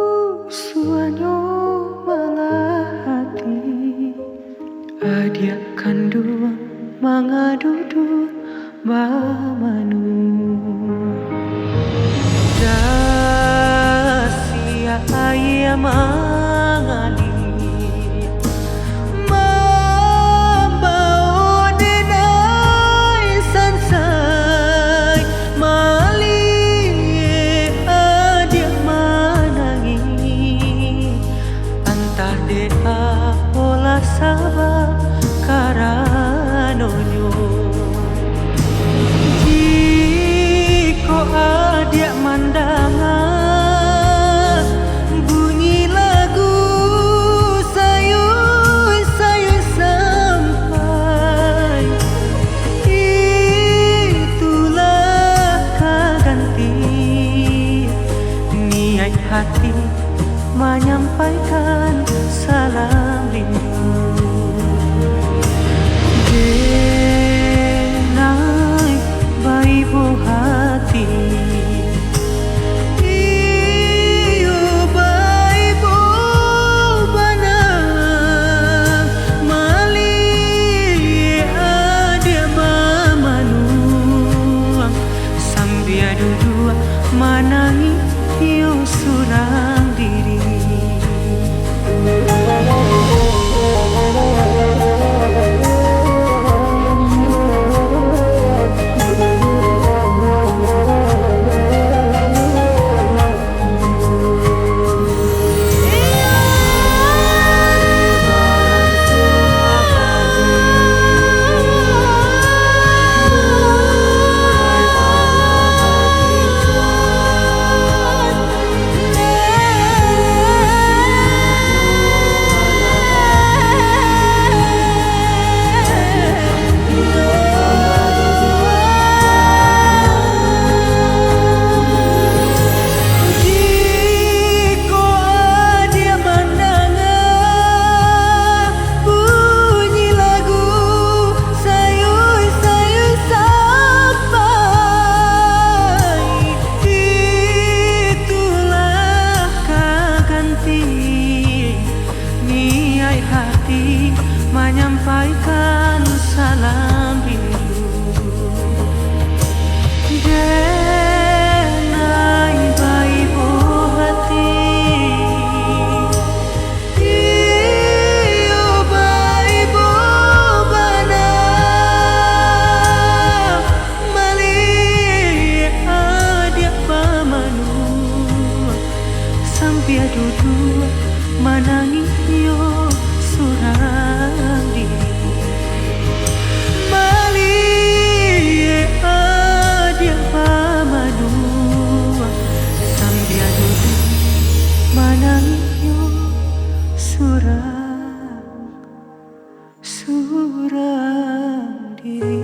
Rusuhanyo malah hati adia kandua mangadudu bamanu dasia ayah mangali sabah karanonyo jiko adia mandangan bunyi lagu sayuy sampai itulah kaganti niat hati menyampaikan salam rindu. Denai baibo hati iyo baibo banang mali adia mamanuang sambia dudua manangi iyo surang diri. Menyampaikan salam rindu denai baibo hati iyo baibo banang mali adia pamanu sampia dudua manangi yo surang diri mali adia pamadua sambia duduk manangyo surang diri.